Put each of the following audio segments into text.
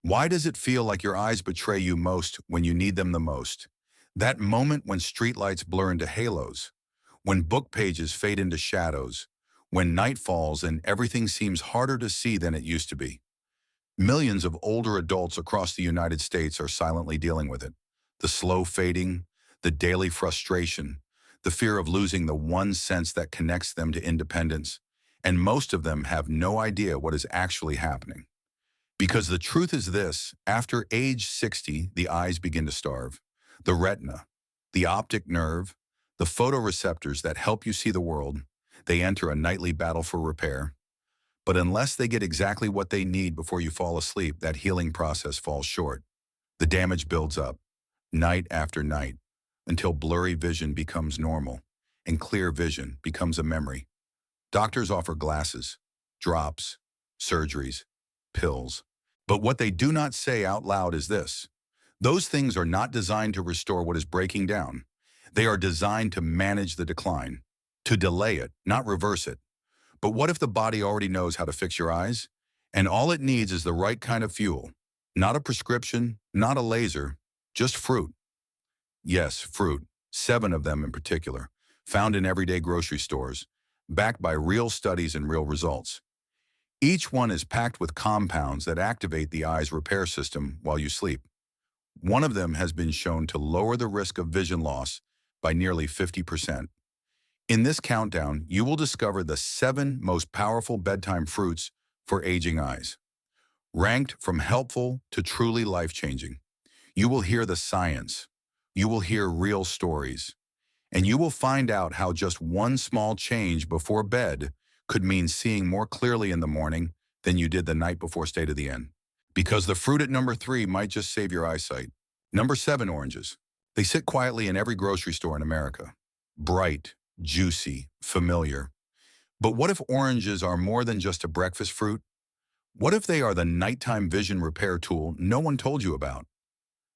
Why does it feel like your eyes betray you most when you need them the most? That moment when streetlights blur into halos, when book pages fade into shadows, when night falls and everything seems harder to see than it used to be. Millions of older adults across the United States are silently dealing with it. The slow fading, the daily frustration, the fear of losing the one sense that connects them to independence, and most of them have no idea what is actually happening. Because the truth is this, after age 60, the eyes begin to starve. The retina, the optic nerve, the photoreceptors that help you see the world, they enter a nightly battle for repair. But unless they get exactly what they need before you fall asleep, that healing process falls short. The damage builds up, night after night, until blurry vision becomes normal and clear vision becomes a memory. Doctors offer glasses, drops, surgeries, pills. But what they do not say out loud is this. Those things are not designed to restore what is breaking down. They are designed to manage the decline, to delay it, not reverse it. But what if the body already knows how to fix your eyes? And all it needs is the right kind of fuel. Not a prescription, not a laser, just fruit. Yes, fruit, 7 of them in particular, found in everyday grocery stores, backed by real studies and real results. Each one is packed with compounds that activate the eye's repair system while you sleep. One of them has been shown to lower the risk of vision loss by nearly 50%. In this countdown, you will discover the 7 most powerful bedtime fruits for aging eyes, ranked from helpful to truly life-changing. You will hear the science, you will hear real stories, and you will find out how just one small change before bed could mean seeing more clearly in the morning than you did the night before State of the Inn. Because the fruit at number 3 might just save your eyesight. Number 7, oranges. They sit quietly in every grocery store in America. Bright, juicy, familiar. But what if oranges are more than just a breakfast fruit? What if they are the nighttime vision repair tool no one told you about?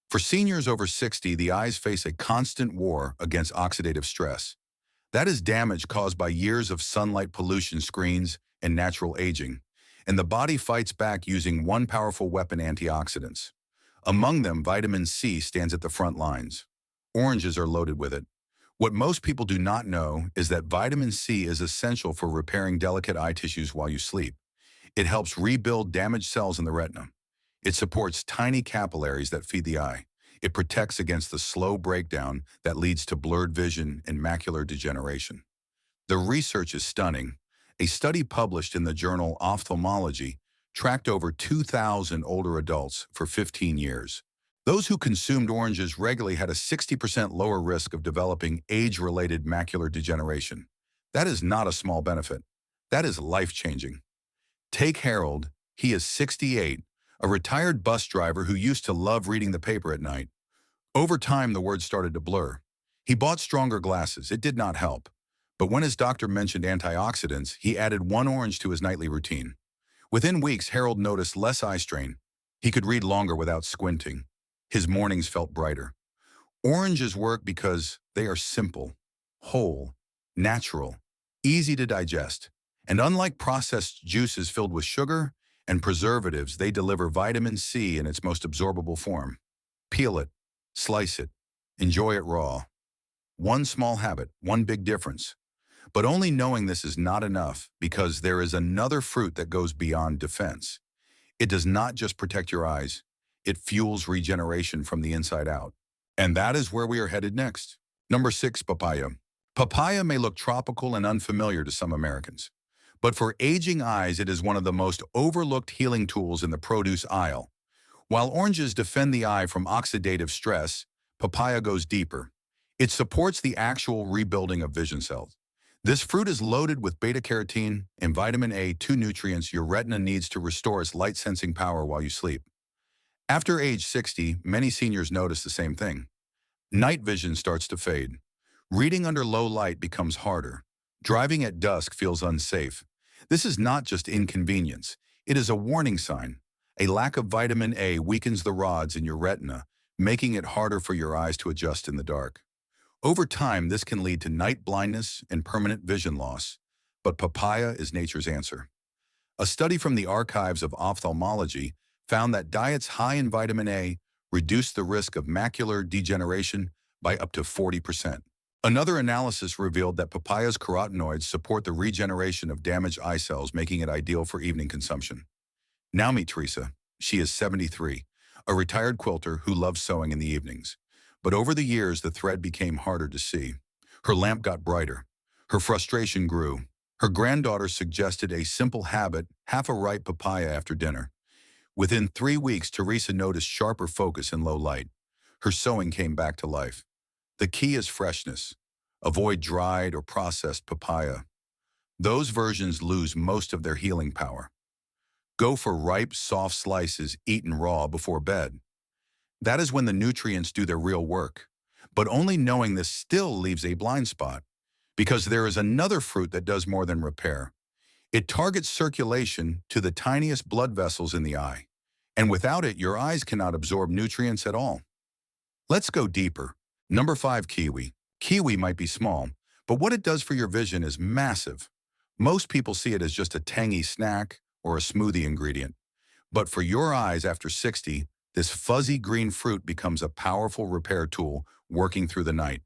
For seniors over 60, the eyes face a constant war against oxidative stress. That is damage caused by years of sunlight pollution screens and natural aging, and the body fights back using one powerful weapon: antioxidants. Among them, vitamin C stands at the front lines. Oranges are loaded with it. What most people do not know is that vitamin C is essential for repairing delicate eye tissues while you sleep. It helps rebuild damaged cells in the retina. It supports tiny capillaries that feed the eye. It protects against the slow breakdown that leads to blurred vision and macular degeneration. The research is stunning. A study published in the journal Ophthalmology tracked over 2,000 older adults for 15 years. Those who consumed oranges regularly had a 60% lower risk of developing age-related macular degeneration. That is not a small benefit. That is life-changing. Take Harold. He is 68, a retired bus driver who used to love reading the paper at night. Over time, the words started to blur. He bought stronger glasses. It did not help. But when his doctor mentioned antioxidants, he added one orange to his nightly routine. Within weeks, Harold noticed less eye strain. He could read longer without squinting. His mornings felt brighter. Oranges work because they are simple, whole, natural, easy to digest. And unlike processed juices filled with sugar and preservatives, they deliver vitamin C in its most absorbable form. Peel it, slice it, enjoy it raw. One small habit, one big difference. But only knowing this is not enough, because there is another fruit that goes beyond defense. It does not just protect your eyes, it fuels regeneration from the inside out. And that is where we are headed next. Number 6, papaya. Papaya may look tropical and unfamiliar to some Americans, but for aging eyes, it is one of the most overlooked healing tools in the produce aisle. While oranges defend the eye from oxidative stress, papaya goes deeper. It supports the actual rebuilding of vision cells. This fruit is loaded with beta-carotene and vitamin A, 2 nutrients your retina needs to restore its light-sensing power while you sleep. After age 60, many seniors notice the same thing. Night vision starts to fade. Reading under low light becomes harder. Driving at dusk feels unsafe. This is not just inconvenience. It is a warning sign. A lack of vitamin A weakens the rods in your retina, making it harder for your eyes to adjust in the dark. Over time, this can lead to night blindness and permanent vision loss, but papaya is nature's answer. A study from the archives of ophthalmology found that diets high in vitamin A reduced the risk of macular degeneration by up to 40%. Another analysis revealed that papaya's carotenoids support the regeneration of damaged eye cells, making it ideal for evening consumption. Now meet Teresa. She is 73, a retired quilter who loves sewing in the evenings. But over the years, the thread became harder to see. Her lamp got brighter. Her frustration grew. Her granddaughter suggested a simple habit, half a ripe papaya after dinner. Within 3 weeks, Teresa noticed sharper focus in low light. Her sewing came back to life. The key is freshness. Avoid dried or processed papaya. Those versions lose most of their healing power. Go for ripe, soft slices eaten raw before bed. That is when the nutrients do their real work. But only knowing this still leaves a blind spot, because there is another fruit that does more than repair. It targets circulation to the tiniest blood vessels in the eye, and without it, your eyes cannot absorb nutrients at all. Let's go deeper. Number 5, kiwi. Kiwi might be small, but what it does for your vision is massive. Most people see it as just a tangy snack or a smoothie ingredient. But for your eyes after 60, this fuzzy green fruit becomes a powerful repair tool working through the night.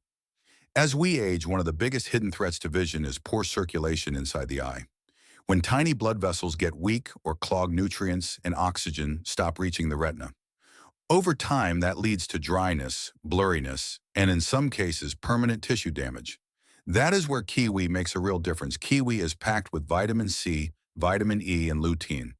As we age, one of the biggest hidden threats to vision is poor circulation inside the eye. When tiny blood vessels get weak or clog, nutrients and oxygen stop reaching the retina. Over time, that leads to dryness, blurriness, and in some cases, permanent tissue damage. That is where kiwi makes a real difference. Kiwi is packed with vitamin C, vitamin E, and lutein.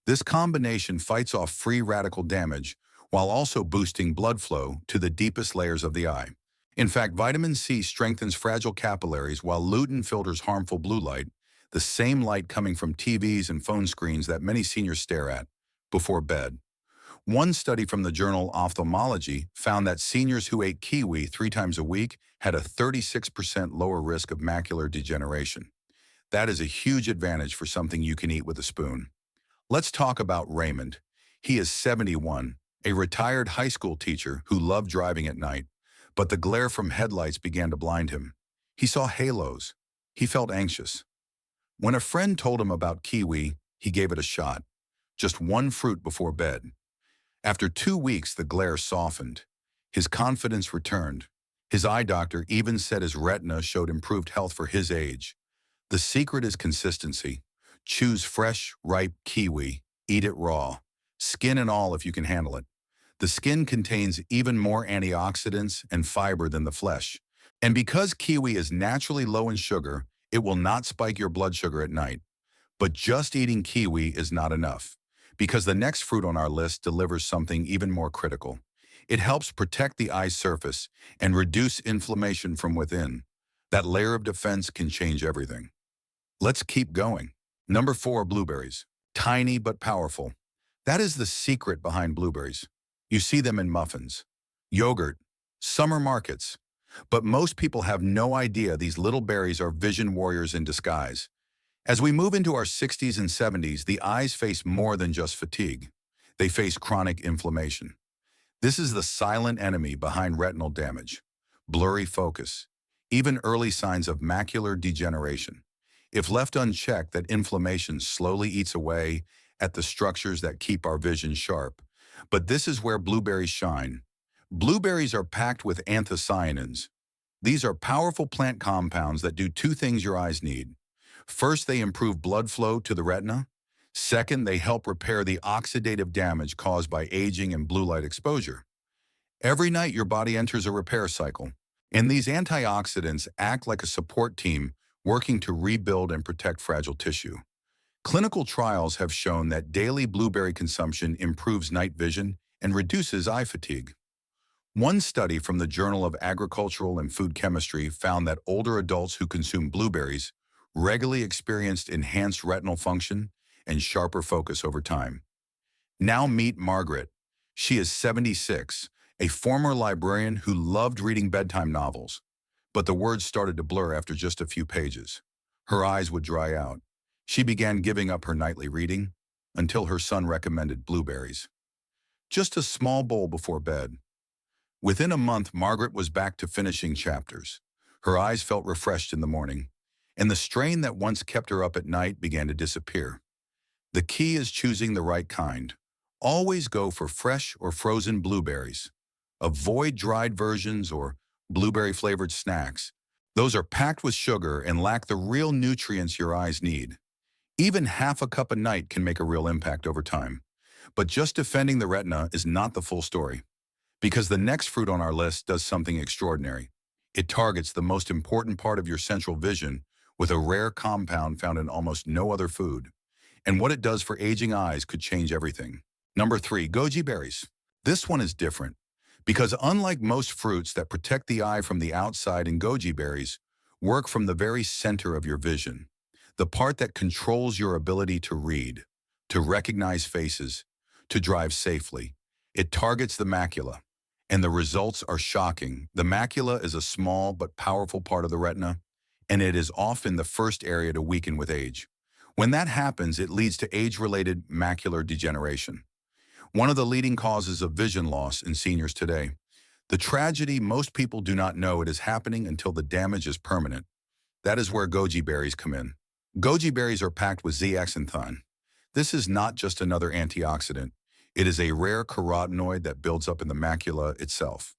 This combination fights off free radical damage while also boosting blood flow to the deepest layers of the eye. In fact, vitamin C strengthens fragile capillaries while lutein filters harmful blue light, the same light coming from TVs and phone screens that many seniors stare at before bed. One study from the journal Ophthalmology found that seniors who ate kiwi 3 times a week had a 36% lower risk of macular degeneration. That is a huge advantage for something you can eat with a spoon. Let's talk about Raymond. He is 71, a retired high school teacher who loved driving at night, but the glare from headlights began to blind him. He saw halos. He felt anxious. When a friend told him about kiwi, he gave it a shot. Just one fruit before bed. After 2 weeks, the glare softened. His confidence returned. His eye doctor even said his retina showed improved health for his age. The secret is consistency. Choose fresh, ripe kiwi. Eat it raw. Skin and all if you can handle it. The skin contains even more antioxidants and fiber than the flesh. And because kiwi is naturally low in sugar, it will not spike your blood sugar at night. But just eating kiwi is not enough, because the next fruit on our list delivers something even more critical. It helps protect the eye's surface and reduce inflammation from within. That layer of defense can change everything. Let's keep going. Number 4, blueberries. Tiny but powerful. That is the secret behind blueberries. You see them in muffins, yogurt, summer markets. But most people have no idea these little berries are vision warriors in disguise. As we move into our 60s and 70s, the eyes face more than just fatigue. They face chronic inflammation. This is the silent enemy behind retinal damage, blurry focus, even early signs of macular degeneration. If left unchecked, that inflammation slowly eats away at the structures that keep our vision sharp. But this is where blueberries shine. Blueberries are packed with anthocyanins. These are powerful plant compounds that do 2 things your eyes need. First, they improve blood flow to the retina. Second, they help repair the oxidative damage caused by aging and blue light exposure. Every night, your body enters a repair cycle, and these antioxidants act like a support team working to rebuild and protect fragile tissue. Clinical trials have shown that daily blueberry consumption improves night vision and reduces eye fatigue. One study from the Journal of Agricultural and Food Chemistry found that older adults who consumed blueberries regularly experienced enhanced retinal function and sharper focus over time. Now meet Margaret. She is 76, a former librarian who loved reading bedtime novels, but the words started to blur after just a few pages. Her eyes would dry out. She began giving up her nightly reading until her son recommended blueberries. Just a small bowl before bed. Within a month, Margaret was back to finishing chapters. Her eyes felt refreshed in the morning, and the strain that once kept her up at night began to disappear. The key is choosing the right kind, Always go for fresh or frozen blueberries. Avoid dried versions or blueberry-flavored snacks. Those are packed with sugar and lack the real nutrients your eyes need. Even half a cup a night can make a real impact over time. But just defending the retina is not the full story, because the next fruit on our list does something extraordinary. It targets the most important part of your central vision with a rare compound found in almost no other food. And what it does for aging eyes could change everything. Number 3, goji berries. This one is different, because unlike most fruits that protect the eye from the outside, and goji berries work from the very center of your vision, the part that controls your ability to read, to recognize faces, to drive safely. It targets the macula, and the results are shocking. The macula is a small but powerful part of the retina, and it is often the first area to weaken with age. When that happens, it leads to age-related macular degeneration, one of the leading causes of vision loss in seniors today. The tragedy, most people do not know it is happening until the damage is permanent. That is where goji berries come in. Goji berries are packed with zeaxanthin. This is not just another antioxidant. It is a rare carotenoid that builds up in the macula itself.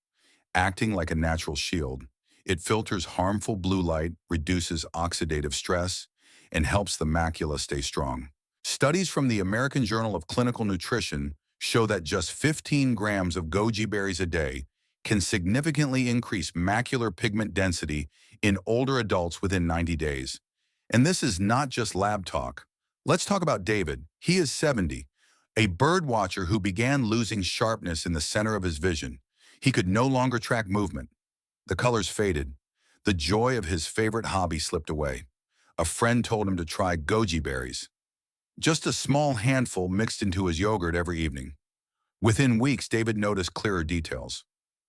Acting like a natural shield, it filters harmful blue light, reduces oxidative stress, and helps the macula stay strong. Studies from the American Journal of Clinical Nutrition show that just 15 grams of goji berries a day can significantly increase macular pigment density in older adults within 90 days. And this is not just lab talk. Let's talk about David. He is 70, a bird watcher who began losing sharpness in the center of his vision. He could no longer track movement. The colors faded. The joy of his favorite hobby slipped away. A friend told him to try goji berries. Just a small handful mixed into his yogurt every evening. Within weeks, David noticed clearer details.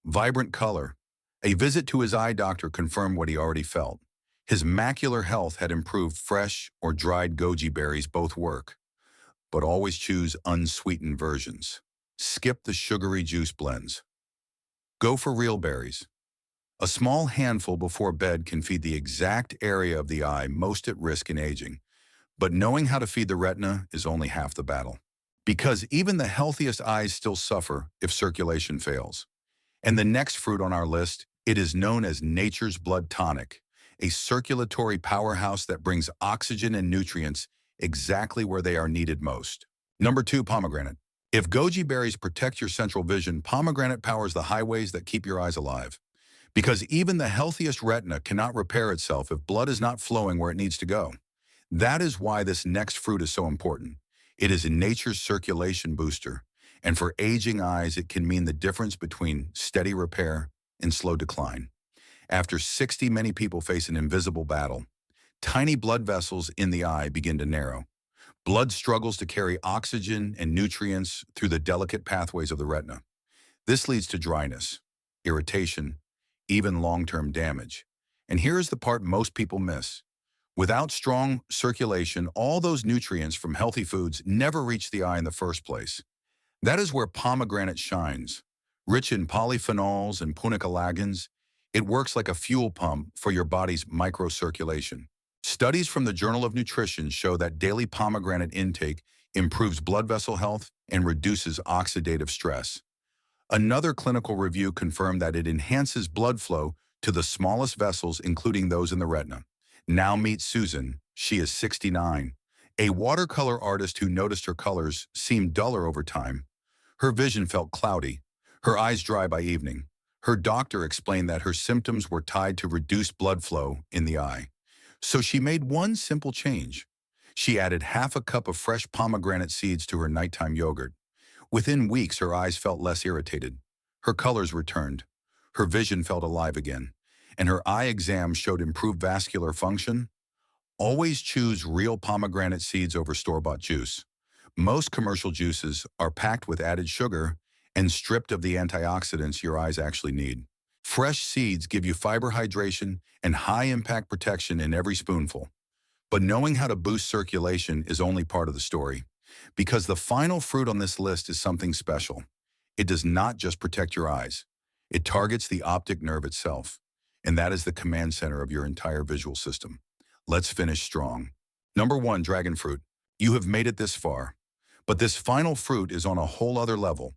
Vibrant color. A visit to his eye doctor confirmed what he already felt. His macular health had improved. Fresh or dried goji berries both work, but always choose unsweetened versions. Skip the sugary juice blends. Go for real berries. A small handful before bed can feed the exact area of the eye most at risk in aging. But knowing how to feed the retina is only half the battle, because even the healthiest eyes still suffer if circulation fails. And the next fruit on our list, it is known as nature's blood tonic, a circulatory powerhouse that brings oxygen and nutrients exactly where they are needed most. Number 2, pomegranate. If goji berries protect your central vision, pomegranate powers the highways that keep your eyes alive. Because even the healthiest retina cannot repair itself if blood is not flowing where it needs to go. That is why this next fruit is so important. It is nature's circulation booster, and for aging eyes, it can mean the difference between steady repair and slow decline. After 60, many people face an invisible battle. Tiny blood vessels in the eye begin to narrow. Blood struggles to carry oxygen and nutrients through the delicate pathways of the retina. This leads to dryness, irritation, even long-term damage. And here is the part most people miss. Without strong circulation, all those nutrients from healthy foods never reach the eye in the first place. That is where pomegranate shines. Rich in polyphenols and punicalagins, it works like a fuel pump for your body's microcirculation. Studies from the Journal of Nutrition show that daily pomegranate intake improves blood vessel health and reduces oxidative stress. Another clinical review confirmed that it enhances blood flow to the smallest vessels, including those in the retina. Now meet Susan. She is 69, a watercolor artist who noticed her colors seemed duller over time. Her vision felt cloudy, her eyes dry by evening. Her doctor explained that her symptoms were tied to reduced blood flow in the eye. So she made one simple change. She added half a cup of fresh pomegranate seeds to her nighttime yogurt. Within weeks, her eyes felt less irritated. Her colors returned. Her vision felt alive again, and her eye exam showed improved vascular function. Always choose real pomegranate seeds over store-bought juice. Most commercial juices are packed with added sugar and stripped of the antioxidants your eyes actually need. Fresh seeds give you fiber, hydration, and high-impact protection in every spoonful. But knowing how to boost circulation is only part of the story, because the final fruit on this list is something special. It does not just protect your eyes. It targets the optic nerve itself, and that is the command center of your entire visual system. Let's finish strong. Number 1, dragon fruit. You have made it this far. But this final fruit is on a whole other level.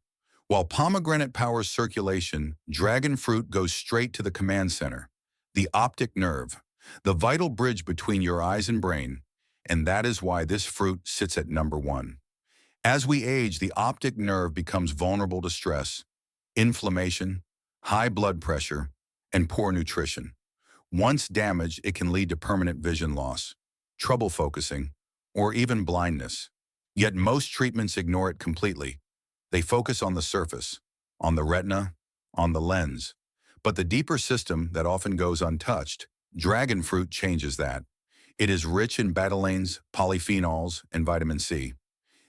While pomegranate powers circulation, dragon fruit goes straight to the command center, the optic nerve, the vital bridge between your eyes and brain, and that is why this fruit sits at number one. As we age, the optic nerve becomes vulnerable to stress, inflammation, high blood pressure, and poor nutrition. Once damaged, it can lead to permanent vision loss, trouble focusing, or even blindness. Yet most treatments ignore it completely. They focus on the surface, on the retina, on the lens. But the deeper system that often goes untouched, dragon fruit changes that. It is rich in betalains, polyphenols, and vitamin C.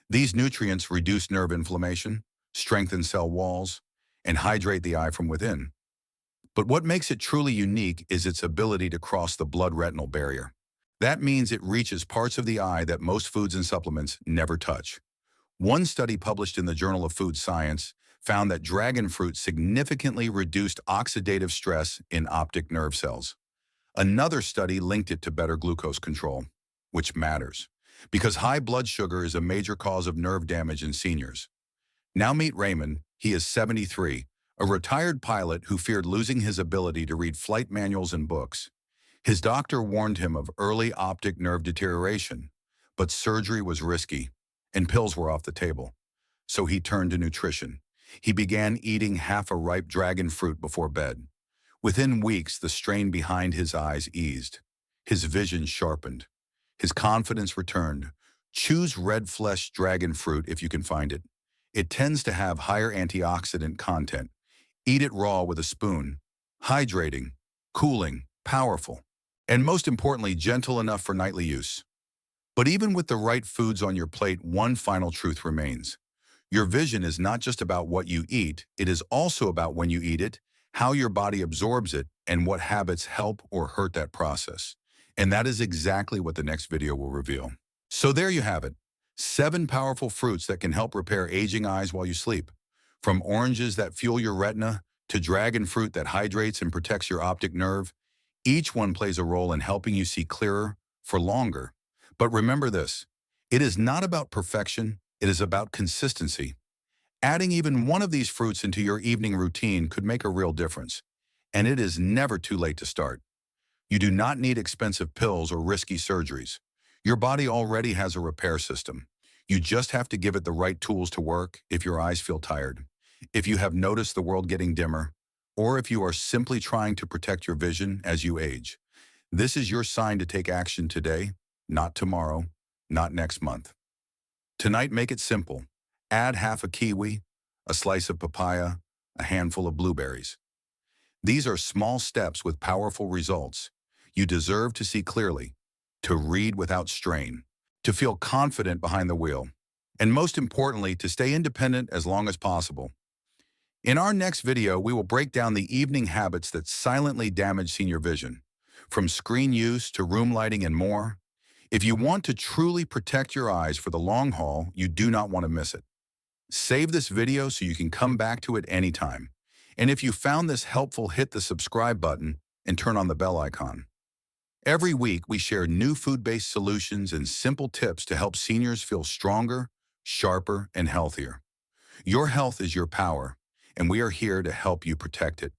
These nutrients reduce nerve inflammation, strengthen cell walls, and hydrate the eye from within. But what makes it truly unique is its ability to cross the blood-retinal barrier. That means it reaches parts of the eye that most foods and supplements never touch. One study published in the Journal of Food Science found that dragon fruit significantly reduced oxidative stress in optic nerve cells. Another study linked it to better glucose control, which matters, because high blood sugar is a major cause of nerve damage in seniors. Now meet Raymond. He is 73, a retired pilot who feared losing his ability to read flight manuals and books. His doctor warned him of early optic nerve deterioration, but surgery was risky, and pills were off the table. So he turned to nutrition. He began eating half a ripe dragon fruit before bed. Within weeks, the strain behind his eyes eased. His vision sharpened. His confidence returned. Choose red flesh dragon fruit if you can find it. It tends to have higher antioxidant content. Eat it raw with a spoon. Hydrating, cooling, powerful, and most importantly, gentle enough for nightly use. But even with the right foods on your plate, one final truth remains. Your vision is not just about what you eat, it is also about when you eat it, how your body absorbs it, and what habits help or hurt that process. And that is exactly what the next video will reveal. So there you have it. 7 powerful fruits that can help repair aging eyes while you sleep. From oranges that fuel your retina to dragon fruit that hydrates and protects your optic nerve, each one plays a role in helping you see clearer for longer. But remember this, it is not about perfection, it is about consistency. Adding even one of these fruits into your evening routine could make a real difference. And it is never too late to start. You do not need expensive pills or risky surgeries. Your body already has a repair system. You just have to give it the right tools to work if your eyes feel tired, if you have noticed the world getting dimmer, or if you are simply trying to protect your vision as you age. This is your sign to take action today, not tomorrow, not next month. Tonight, make it simple. Add half a kiwi, a slice of papaya, a handful of blueberries. These are small steps with powerful results. You deserve to see clearly, to read without strain, to feel confident behind the wheel, and most importantly, to stay independent as long as possible. In our next video, we will break down the evening habits that silently damage senior vision, from screen use to room lighting and more. If you want to truly protect your eyes for the long haul, you do not want to miss it. Save this video so you can come back to it anytime. And if you found this helpful, hit the subscribe button and turn on the bell icon. Every week, we share new food-based solutions and simple tips to help seniors feel stronger, sharper, and healthier. Your health is your power, and we are here to help you protect it.